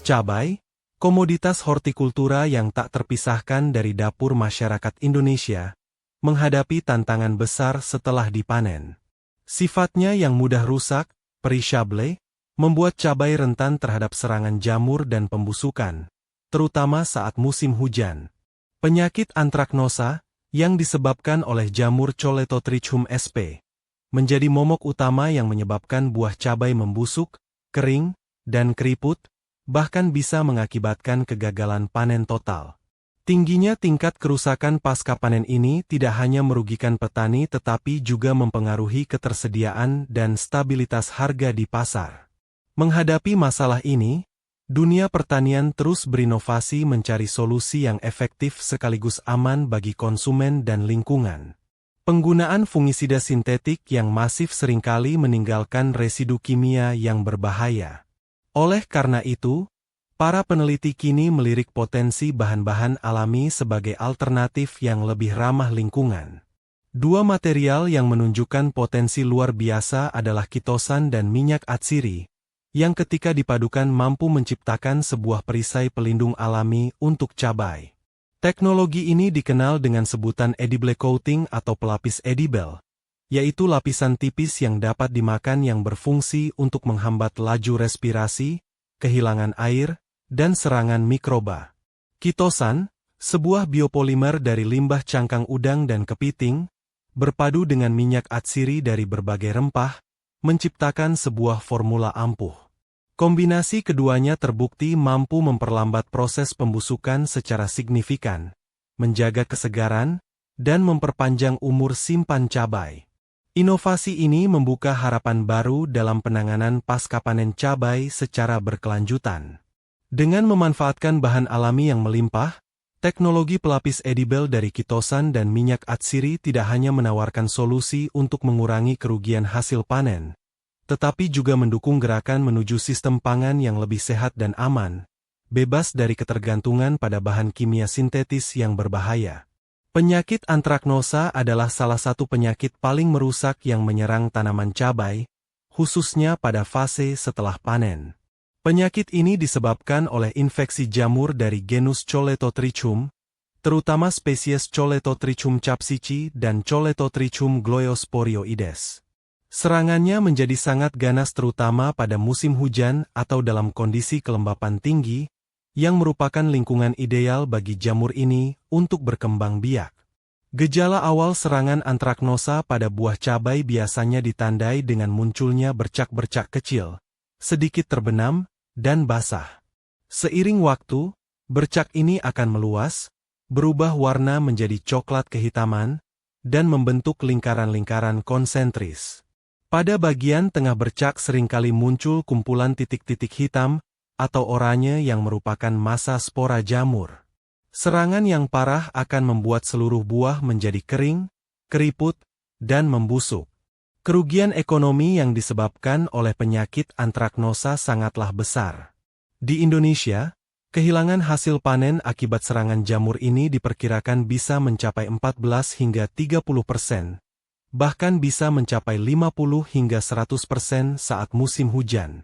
Cabai, komoditas hortikultura yang tak terpisahkan dari dapur masyarakat Indonesia, menghadapi tantangan besar setelah dipanen. Sifatnya yang mudah rusak, perishable, membuat cabai rentan terhadap serangan jamur dan pembusukan, terutama saat musim hujan. Penyakit antraknosa, yang disebabkan oleh jamur Choletotrychum sp, menjadi momok utama yang menyebabkan buah cabai membusuk, kering, dan keriput, bahkan bisa mengakibatkan kegagalan panen total. Tingginya tingkat kerusakan pasca panen ini tidak hanya merugikan petani tetapi juga mempengaruhi ketersediaan dan stabilitas harga di pasar. Menghadapi masalah ini, dunia pertanian terus berinovasi mencari solusi yang efektif sekaligus aman bagi konsumen dan lingkungan. Penggunaan fungisida sintetik yang masif seringkali meninggalkan residu kimia yang berbahaya. Oleh karena itu, para peneliti kini melirik potensi bahan-bahan alami sebagai alternatif yang lebih ramah lingkungan. Dua material yang menunjukkan potensi luar biasa adalah kitosan dan minyak atsiri, yang ketika dipadukan mampu menciptakan sebuah perisai pelindung alami untuk cabai. Teknologi ini dikenal dengan sebutan edible coating atau pelapis edible, yaitu lapisan tipis yang dapat dimakan yang berfungsi untuk menghambat laju respirasi, kehilangan air, dan serangan mikroba. Kitosan, sebuah biopolimer dari limbah cangkang udang dan kepiting, berpadu dengan minyak atsiri dari berbagai rempah, menciptakan sebuah formula ampuh. Kombinasi keduanya terbukti mampu memperlambat proses pembusukan secara signifikan, menjaga kesegaran, dan memperpanjang umur simpan cabai. Inovasi ini membuka harapan baru dalam penanganan pasca panen cabai secara berkelanjutan. Dengan memanfaatkan bahan alami yang melimpah, teknologi pelapis edible dari kitosan dan minyak atsiri tidak hanya menawarkan solusi untuk mengurangi kerugian hasil panen, tetapi juga mendukung gerakan menuju sistem pangan yang lebih sehat dan aman, bebas dari ketergantungan pada bahan kimia sintetis yang berbahaya. Penyakit antraknosa adalah salah satu penyakit paling merusak yang menyerang tanaman cabai, khususnya pada fase setelah panen. Penyakit ini disebabkan oleh infeksi jamur dari genus Choletotrychum, terutama spesies Choletotrychum capsici dan Choletotrychum gloeosporioides. Serangannya menjadi sangat ganas terutama pada musim hujan atau dalam kondisi kelembapan tinggi, yang merupakan lingkungan ideal bagi jamur ini untuk berkembang biak. Gejala awal serangan antraknosa pada buah cabai biasanya ditandai dengan munculnya bercak-bercak kecil, sedikit terbenam, dan basah. Seiring waktu, bercak ini akan meluas, berubah warna menjadi coklat kehitaman, dan membentuk lingkaran-lingkaran konsentris. Pada bagian tengah bercak seringkali muncul kumpulan titik-titik hitam, atau oranye yang merupakan massa spora jamur. Serangan yang parah akan membuat seluruh buah menjadi kering, keriput, dan membusuk. Kerugian ekonomi yang disebabkan oleh penyakit antraknosa sangatlah besar. Di Indonesia, kehilangan hasil panen akibat serangan jamur ini diperkirakan bisa mencapai 14 hingga 30%, bahkan bisa mencapai 50 hingga 100% saat musim hujan.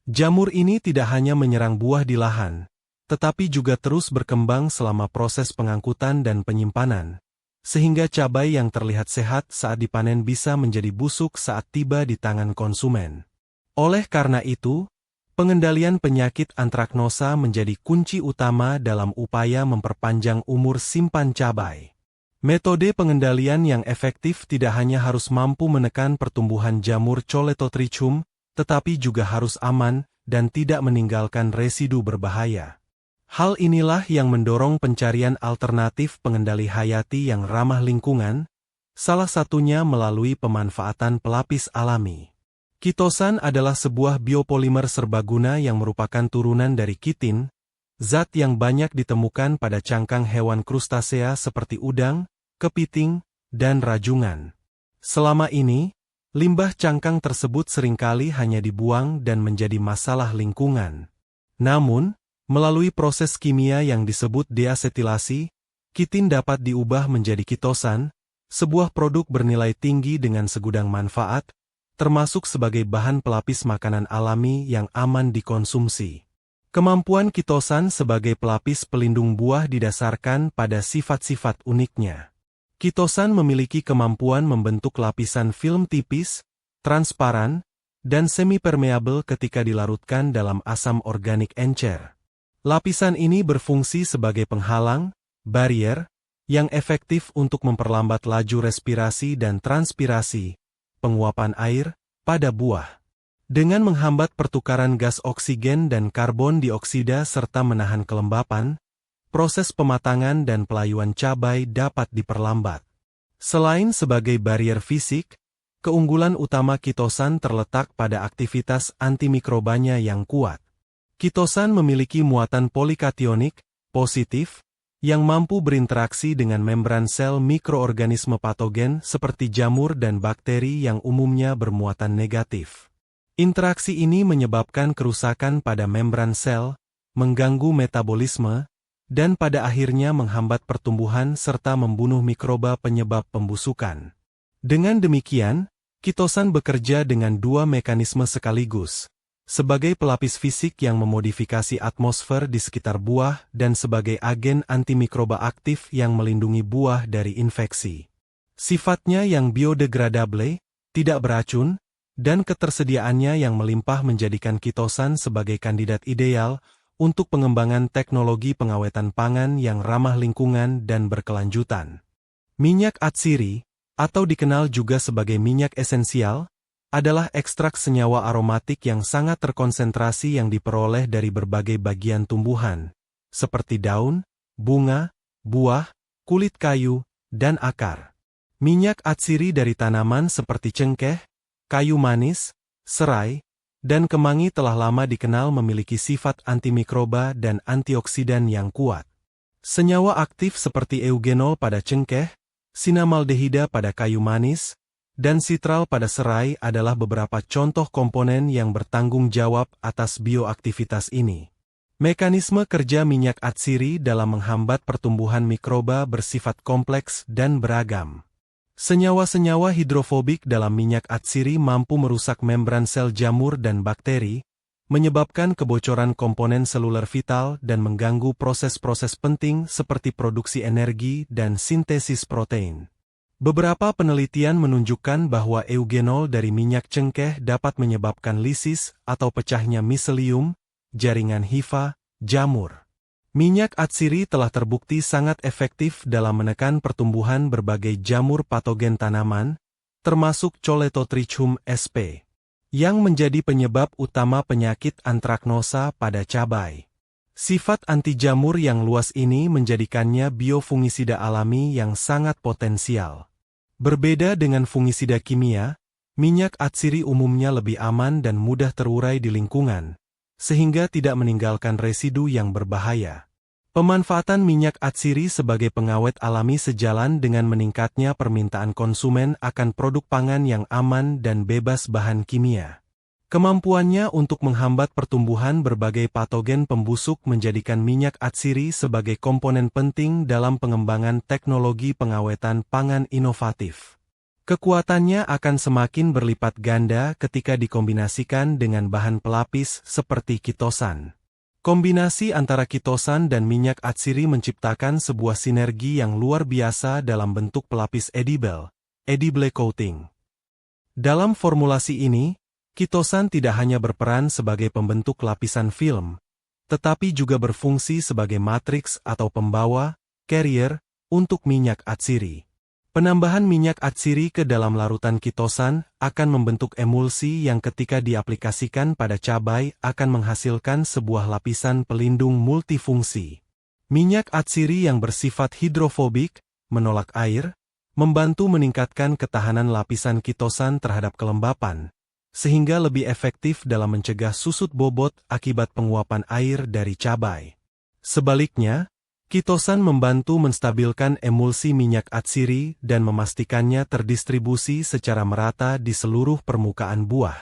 Jamur ini tidak hanya menyerang buah di lahan, tetapi juga terus berkembang selama proses pengangkutan dan penyimpanan, sehingga cabai yang terlihat sehat saat dipanen bisa menjadi busuk saat tiba di tangan konsumen. Oleh karena itu, pengendalian penyakit antraknosa menjadi kunci utama dalam upaya memperpanjang umur simpan cabai. Metode pengendalian yang efektif tidak hanya harus mampu menekan pertumbuhan jamur Choletotrychum, tetapi juga harus aman dan tidak meninggalkan residu berbahaya. Hal inilah yang mendorong pencarian alternatif pengendali hayati yang ramah lingkungan, salah satunya melalui pemanfaatan pelapis alami. Kitosan adalah sebuah biopolimer serbaguna yang merupakan turunan dari kitin, zat yang banyak ditemukan pada cangkang hewan krustasea seperti udang, kepiting, dan rajungan. Selama ini, limbah cangkang tersebut seringkali hanya dibuang dan menjadi masalah lingkungan. Namun, melalui proses kimia yang disebut deasetilasi, kitin dapat diubah menjadi kitosan, sebuah produk bernilai tinggi dengan segudang manfaat, termasuk sebagai bahan pelapis makanan alami yang aman dikonsumsi. Kemampuan kitosan sebagai pelapis pelindung buah didasarkan pada sifat-sifat uniknya. Kitosan memiliki kemampuan membentuk lapisan film tipis, transparan, dan semi-permeabel ketika dilarutkan dalam asam organik encer. Lapisan ini berfungsi sebagai penghalang, barrier, yang efektif untuk memperlambat laju respirasi dan transpirasi, penguapan air, pada buah. Dengan menghambat pertukaran gas oksigen dan karbon dioksida serta menahan kelembapan, proses pematangan dan pelayuan cabai dapat diperlambat. Selain sebagai barier fisik, keunggulan utama kitosan terletak pada aktivitas antimikrobanya yang kuat. Kitosan memiliki muatan polikationik, positif, yang mampu berinteraksi dengan membran sel mikroorganisme patogen seperti jamur dan bakteri yang umumnya bermuatan negatif. Interaksi ini menyebabkan kerusakan pada membran sel, mengganggu metabolisme, dan pada akhirnya menghambat pertumbuhan serta membunuh mikroba penyebab pembusukan. Dengan demikian, kitosan bekerja dengan dua mekanisme sekaligus, sebagai pelapis fisik yang memodifikasi atmosfer di sekitar buah dan sebagai agen antimikroba aktif yang melindungi buah dari infeksi. Sifatnya yang biodegradable, tidak beracun, dan ketersediaannya yang melimpah menjadikan kitosan sebagai kandidat ideal untuk pengembangan teknologi pengawetan pangan yang ramah lingkungan dan berkelanjutan. Minyak atsiri, atau dikenal juga sebagai minyak esensial, adalah ekstrak senyawa aromatik yang sangat terkonsentrasi yang diperoleh dari berbagai bagian tumbuhan, seperti daun, bunga, buah, kulit kayu, dan akar. Minyak atsiri dari tanaman seperti cengkeh, kayu manis, serai, dan kemangi telah lama dikenal memiliki sifat antimikroba dan antioksidan yang kuat. Senyawa aktif seperti eugenol pada cengkeh, sinamaldehida pada kayu manis, dan sitral pada serai adalah beberapa contoh komponen yang bertanggung jawab atas bioaktivitas ini. Mekanisme kerja minyak atsiri dalam menghambat pertumbuhan mikroba bersifat kompleks dan beragam. Senyawa-senyawa hidrofobik dalam minyak atsiri mampu merusak membran sel jamur dan bakteri, menyebabkan kebocoran komponen seluler vital dan mengganggu proses-proses penting seperti produksi energi dan sintesis protein. Beberapa penelitian menunjukkan bahwa eugenol dari minyak cengkeh dapat menyebabkan lisis atau pecahnya miselium, jaringan hifa, jamur. Minyak atsiri telah terbukti sangat efektif dalam menekan pertumbuhan berbagai jamur patogen tanaman, termasuk Cholethotrichum sp, yang menjadi penyebab utama penyakit antraknosa pada cabai. Sifat anti jamur yang luas ini menjadikannya biofungisida alami yang sangat potensial. Berbeda dengan fungisida kimia, minyak atsiri umumnya lebih aman dan mudah terurai di lingkungan, sehingga tidak meninggalkan residu yang berbahaya. Pemanfaatan minyak atsiri sebagai pengawet alami sejalan dengan meningkatnya permintaan konsumen akan produk pangan yang aman dan bebas bahan kimia. Kemampuannya untuk menghambat pertumbuhan berbagai patogen pembusuk menjadikan minyak atsiri sebagai komponen penting dalam pengembangan teknologi pengawetan pangan inovatif. Kekuatannya akan semakin berlipat ganda ketika dikombinasikan dengan bahan pelapis seperti kitosan. Kombinasi antara kitosan dan minyak atsiri menciptakan sebuah sinergi yang luar biasa dalam bentuk pelapis edible coating. Dalam formulasi ini, kitosan tidak hanya berperan sebagai pembentuk lapisan film, tetapi juga berfungsi sebagai matriks atau pembawa, carrier, untuk minyak atsiri. Penambahan minyak atsiri ke dalam larutan kitosan akan membentuk emulsi yang ketika diaplikasikan pada cabai akan menghasilkan sebuah lapisan pelindung multifungsi. Minyak atsiri yang bersifat hidrofobik, menolak air, membantu meningkatkan ketahanan lapisan kitosan terhadap kelembapan, sehingga lebih efektif dalam mencegah susut bobot akibat penguapan air dari cabai. Sebaliknya, kitosan membantu menstabilkan emulsi minyak atsiri dan memastikannya terdistribusi secara merata di seluruh permukaan buah.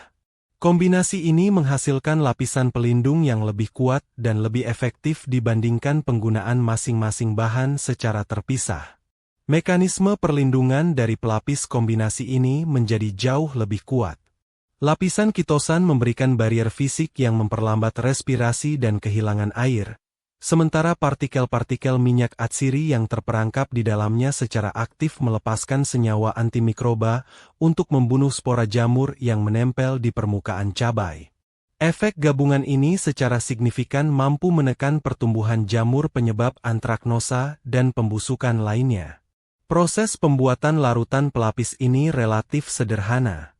Kombinasi ini menghasilkan lapisan pelindung yang lebih kuat dan lebih efektif dibandingkan penggunaan masing-masing bahan secara terpisah. Mekanisme perlindungan dari pelapis kombinasi ini menjadi jauh lebih kuat. Lapisan kitosan memberikan barrier fisik yang memperlambat respirasi dan kehilangan air, sementara partikel-partikel minyak atsiri yang terperangkap di dalamnya secara aktif melepaskan senyawa antimikroba untuk membunuh spora jamur yang menempel di permukaan cabai. Efek gabungan ini secara signifikan mampu menekan pertumbuhan jamur penyebab antraknosa dan pembusukan lainnya. Proses pembuatan larutan pelapis ini relatif sederhana.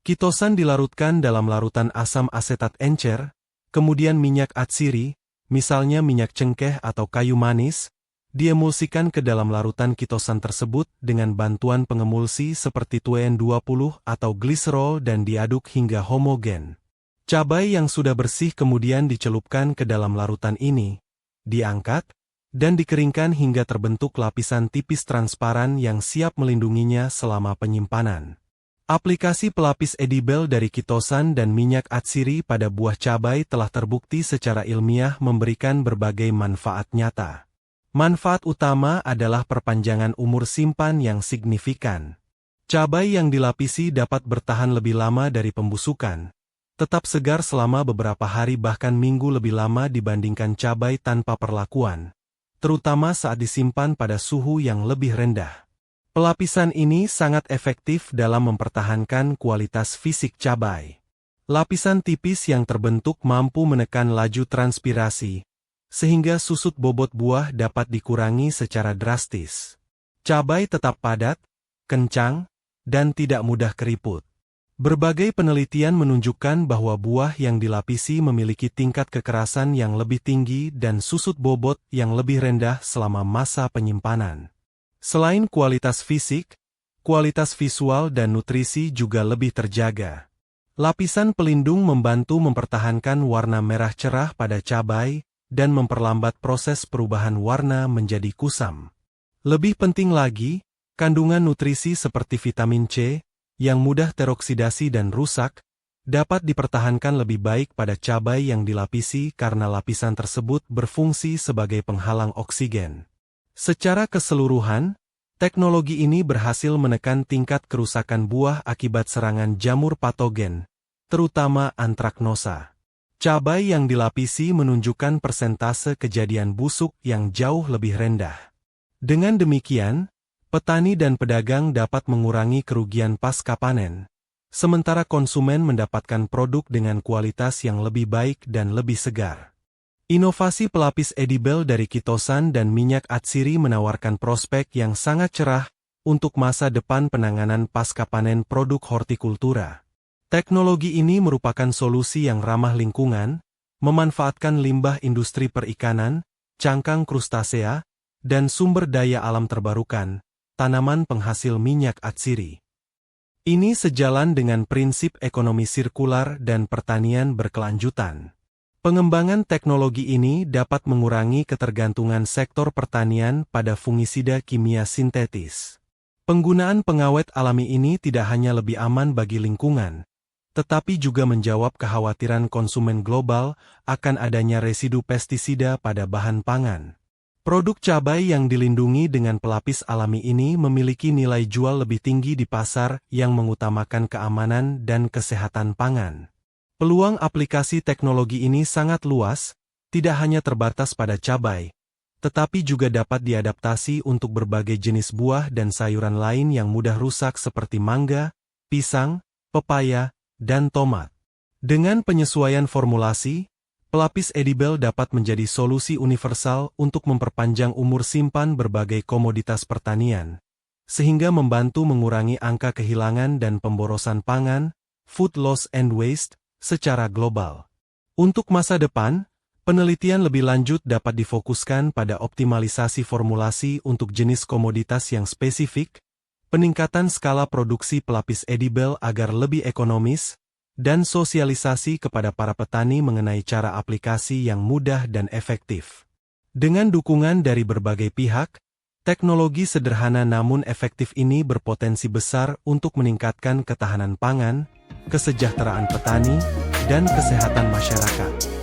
Kitosan dilarutkan dalam larutan asam asetat encer, kemudian minyak atsiri, misalnya minyak cengkeh atau kayu manis, diemulsikan ke dalam larutan kitosan tersebut dengan bantuan pengemulsi seperti TWN20 atau gliserol dan diaduk hingga homogen. Cabai yang sudah bersih kemudian dicelupkan ke dalam larutan ini, diangkat, dan dikeringkan hingga terbentuk lapisan tipis transparan yang siap melindunginya selama penyimpanan. Aplikasi pelapis edible dari kitosan dan minyak atsiri pada buah cabai telah terbukti secara ilmiah memberikan berbagai manfaat nyata. Manfaat utama adalah perpanjangan umur simpan yang signifikan. Cabai yang dilapisi dapat bertahan lebih lama dari pembusukan, tetap segar selama beberapa hari bahkan minggu lebih lama dibandingkan cabai tanpa perlakuan, terutama saat disimpan pada suhu yang lebih rendah. Pelapisan ini sangat efektif dalam mempertahankan kualitas fisik cabai. Lapisan tipis yang terbentuk mampu menekan laju transpirasi, sehingga susut bobot buah dapat dikurangi secara drastis. Cabai tetap padat, kencang, dan tidak mudah keriput. Berbagai penelitian menunjukkan bahwa buah yang dilapisi memiliki tingkat kekerasan yang lebih tinggi dan susut bobot yang lebih rendah selama masa penyimpanan. Selain kualitas fisik, kualitas visual dan nutrisi juga lebih terjaga. Lapisan pelindung membantu mempertahankan warna merah cerah pada cabai dan memperlambat proses perubahan warna menjadi kusam. Lebih penting lagi, kandungan nutrisi seperti vitamin C, yang mudah teroksidasi dan rusak, dapat dipertahankan lebih baik pada cabai yang dilapisi karena lapisan tersebut berfungsi sebagai penghalang oksigen. Secara keseluruhan, teknologi ini berhasil menekan tingkat kerusakan buah akibat serangan jamur patogen, terutama antraknosa. Cabai yang dilapisi menunjukkan persentase kejadian busuk yang jauh lebih rendah. Dengan demikian, petani dan pedagang dapat mengurangi kerugian pasca panen, sementara konsumen mendapatkan produk dengan kualitas yang lebih baik dan lebih segar. Inovasi pelapis edible dari kitosan dan minyak atsiri menawarkan prospek yang sangat cerah untuk masa depan penanganan pasca panen produk hortikultura. Teknologi ini merupakan solusi yang ramah lingkungan, memanfaatkan limbah industri perikanan, cangkang krustasea, dan sumber daya alam terbarukan, tanaman penghasil minyak atsiri. Ini sejalan dengan prinsip ekonomi sirkular dan pertanian berkelanjutan. Pengembangan teknologi ini dapat mengurangi ketergantungan sektor pertanian pada fungisida kimia sintetis. Penggunaan pengawet alami ini tidak hanya lebih aman bagi lingkungan, tetapi juga menjawab kekhawatiran konsumen global akan adanya residu pestisida pada bahan pangan. Produk cabai yang dilindungi dengan pelapis alami ini memiliki nilai jual lebih tinggi di pasar yang mengutamakan keamanan dan kesehatan pangan. Peluang aplikasi teknologi ini sangat luas, tidak hanya terbatas pada cabai, tetapi juga dapat diadaptasi untuk berbagai jenis buah dan sayuran lain yang mudah rusak seperti mangga, pisang, pepaya, dan tomat. Dengan penyesuaian formulasi, pelapis edible dapat menjadi solusi universal untuk memperpanjang umur simpan berbagai komoditas pertanian, sehingga membantu mengurangi angka kehilangan dan pemborosan pangan, food loss and waste, secara global. Untuk masa depan, penelitian lebih lanjut dapat difokuskan pada optimalisasi formulasi untuk jenis komoditas yang spesifik, peningkatan skala produksi pelapis edible agar lebih ekonomis, dan sosialisasi kepada para petani mengenai cara aplikasi yang mudah dan efektif. Dengan dukungan dari berbagai pihak, teknologi sederhana namun efektif ini berpotensi besar untuk meningkatkan ketahanan pangan, kesejahteraan petani, dan kesehatan masyarakat.